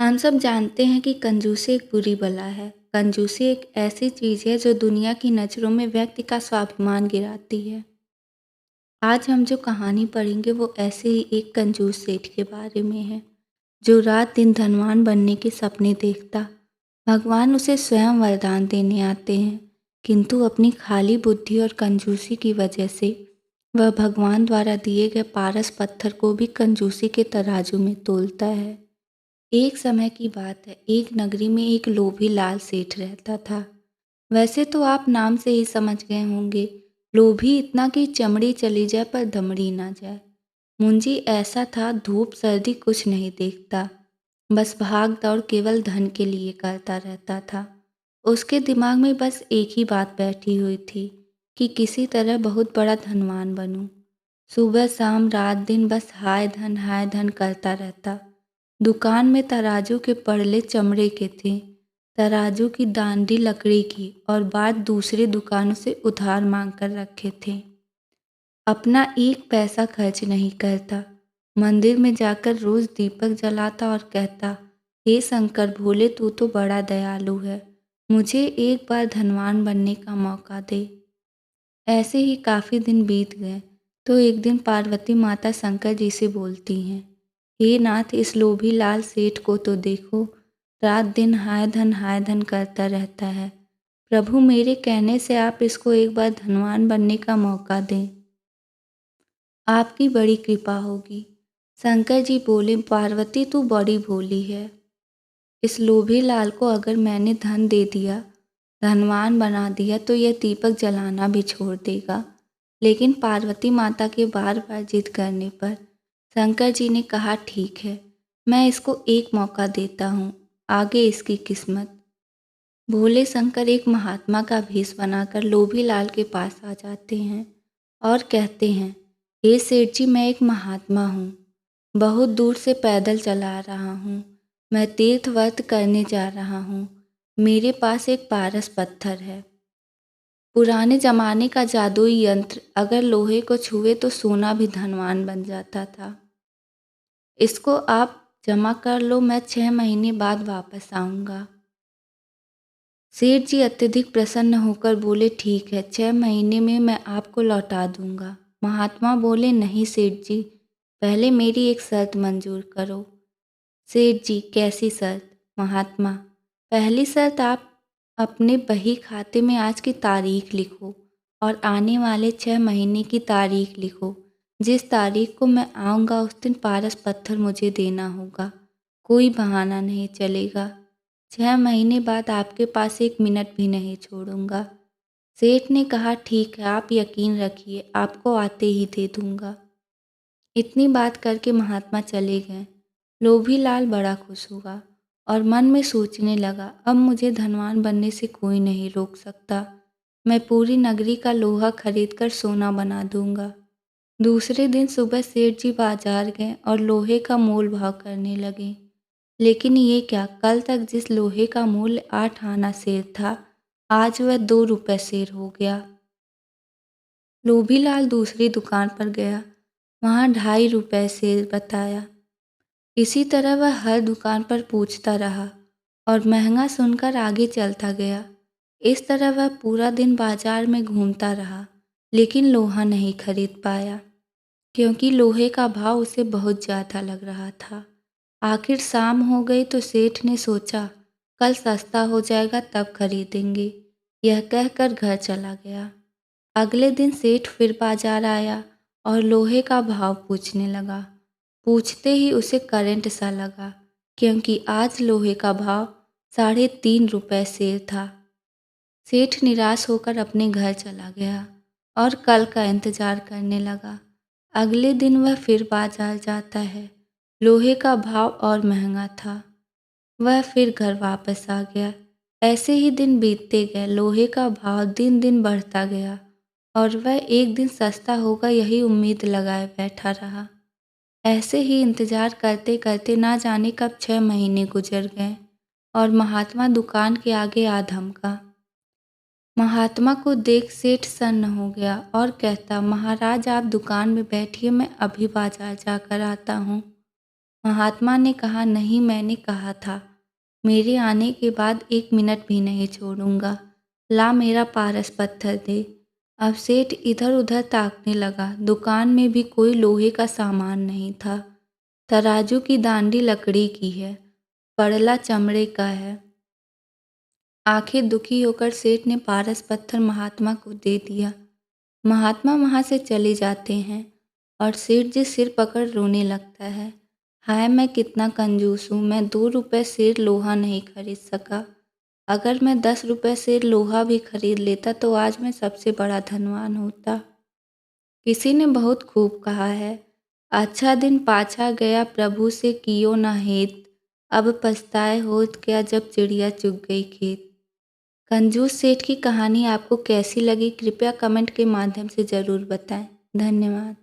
हम सब जानते हैं कि कंजूसी एक बुरी बला है। कंजूसी एक ऐसी चीज़ है जो दुनिया की नज़रों में व्यक्ति का स्वाभिमान गिराती है। आज हम जो कहानी पढ़ेंगे वो ऐसे ही एक कंजूस सेठ के बारे में है, जो रात दिन धनवान बनने के सपने देखता। भगवान उसे स्वयं वरदान देने आते हैं, किंतु अपनी खाली बुद्धि और कंजूसी की वजह से वह भगवान द्वारा दिए गए पारस पत्थर को भी कंजूसी के तराजू में तोलता है। एक समय की बात है, एक नगरी में एक लोभी लाल सेठ रहता था। वैसे तो आप नाम से ही समझ गए होंगे, लोभी इतना कि चमड़ी चली जाए पर दमड़ी ना जाए। मुंजी ऐसा था, धूप सर्दी कुछ नहीं देखता, बस भाग दौड़ केवल धन के लिए करता रहता था। उसके दिमाग में बस एक ही बात बैठी हुई थी कि किसी तरह बहुत बड़ा धनवान बनूं। सुबह शाम रात दिन बस हाय धन करता रहता। दुकान में तराजू के पड़ले चमड़े के थे, तराजू की दांडी लकड़ी की और बाट दूसरी दुकानों से उधार मांग कर रखे थे। अपना एक पैसा खर्च नहीं करता। मंदिर में जाकर रोज दीपक जलाता और कहता, हे शंकर भोले, तू तो बड़ा दयालु है, मुझे एक बार धनवान बनने का मौका दे। ऐसे ही काफ़ी दिन बीत गए तो एक दिन पार्वती माता शंकर जी से बोलती हैं, हे नाथ, इस लोभी लाल सेठ को तो देखो, रात दिन हाय धन करता रहता है। प्रभु, मेरे कहने से आप इसको एक बार धनवान बनने का मौका दें, आपकी बड़ी कृपा होगी। शंकर जी बोले, पार्वती तू बड़ी भोली है। इस लोभी लाल को अगर मैंने धन दे दिया, धनवान बना दिया तो यह दीपक जलाना भी छोड़ देगा। लेकिन पार्वती माता के बार बार जिद करने पर शंकर जी ने कहा, ठीक है, मैं इसको एक मौका देता हूँ, आगे इसकी किस्मत। भोले शंकर एक महात्मा का भेष बनाकर लोभी लाल के पास आ जाते हैं और कहते हैं, हे सेठ जी, मैं एक महात्मा हूँ, बहुत दूर से पैदल चला रहा हूँ, मैं तीर्थ व्रत करने जा रहा हूँ, मेरे पास एक पारस पत्थर है, पुराने जमाने का जादुई यंत्र, अगर लोहे को छुए तो सोना भी धनवान बन जाता था। इसको आप जमा कर लो, मैं 6 महीने बाद वापस आऊँगा। सेठ जी अत्यधिक प्रसन्न होकर बोले, ठीक है, 6 महीने में मैं आपको लौटा दूंगा। महात्मा बोले, नहीं सेठ जी, पहले मेरी एक शर्त मंजूर करो। सेठ जी, कैसी शर्त? महात्मा, पहली शर्त, आप अपने बही खाते में आज की तारीख लिखो और आने वाले 6 महीने की तारीख लिखो। जिस तारीख को मैं आऊँगा उस दिन पारस पत्थर मुझे देना होगा, कोई बहाना नहीं चलेगा। 6 महीने बाद आपके पास 1 मिनट भी नहीं छोड़ूंगा। सेठ ने कहा, ठीक है, आप यकीन रखिए, आपको आते ही दे दूंगा। इतनी बात करके महात्मा चले गए। लोभी लाल बड़ा खुश हुआ और मन में सोचने लगा, अब मुझे धनवान बनने से कोई नहीं रोक सकता, मैं पूरी नगरी का लोहा खरीद कर सोना बना दूंगा। दूसरे दिन सुबह सेठ जी बाजार गए और लोहे का मोल भाव करने लगे। लेकिन ये क्या, कल तक जिस लोहे का मूल्य 8 आना सेर था, आज वह 2 रुपए सेर हो गया। लोभीलाल दूसरी दुकान पर गया, वहाँ 2.5 रुपए सेर बताया। इसी तरह वह हर दुकान पर पूछता रहा और महंगा सुनकर आगे चलता गया। इस तरह वह पूरा दिन बाजार में घूमता रहा, लेकिन लोहा नहीं खरीद पाया, क्योंकि लोहे का भाव उसे बहुत ज़्यादा लग रहा था। आखिर शाम हो गई तो सेठ ने सोचा, कल सस्ता हो जाएगा तब खरीदेंगे। यह कहकर घर चला गया। अगले दिन सेठ फिर बाजार आया और लोहे का भाव पूछने लगा। पूछते ही उसे करंट सा लगा, क्योंकि आज लोहे का भाव 3.5 रुपए सेर था। सेठ निराश होकर अपने घर चला गया और कल का इंतजार करने लगा। अगले दिन वह फिर बाजार जाता है। लोहे का भाव और महंगा था। वह फिर घर वापस आ गया। ऐसे ही दिन बीतते गए, लोहे का भाव दिन दिन बढ़ता गया और वह एक दिन सस्ता होगा यही उम्मीद लगाए बैठा रहा। ऐसे ही इंतजार करते करते ना जाने कब 6 महीने गुजर गए और महात्मा दुकान के आगे आ धमका। महात्मा को देख सेठ सन्न हो गया और कहता, महाराज आप दुकान में बैठिए, मैं अभी बाजार जाकर आता हूँ। महात्मा ने कहा, नहीं, मैंने कहा था, मेरे आने के बाद 1 मिनट भी नहीं छोड़ूंगा। ला मेरा पारस पत्थर दे। अब सेठ इधर उधर ताकने लगा। दुकान में भी कोई लोहे का सामान नहीं था। तराजू की दांडी लकड़ी की है, पड़ला चमड़े का है। आखिर दुखी होकर सेठ ने पारस पत्थर महात्मा को दे दिया। महात्मा वहाँ से चले जाते हैं और सेठ जी सिर पकड़ रोने लगता है। हाय, मैं कितना कंजूस हूँ, मैं 2 रुपए से लोहा नहीं खरीद सका। अगर मैं 10 रुपए से लोहा भी खरीद लेता तो आज मैं सबसे बड़ा धनवान होता। किसी ने बहुत खूब कहा है, अच्छा दिन पाछा गया प्रभु से कियो न हेत, अब पछताए होत क्या जब चिड़िया चुग गई खेत। कंजूस सेठ की कहानी आपको कैसी लगी, कृपया कमेंट के माध्यम से ज़रूर बताएं। धन्यवाद।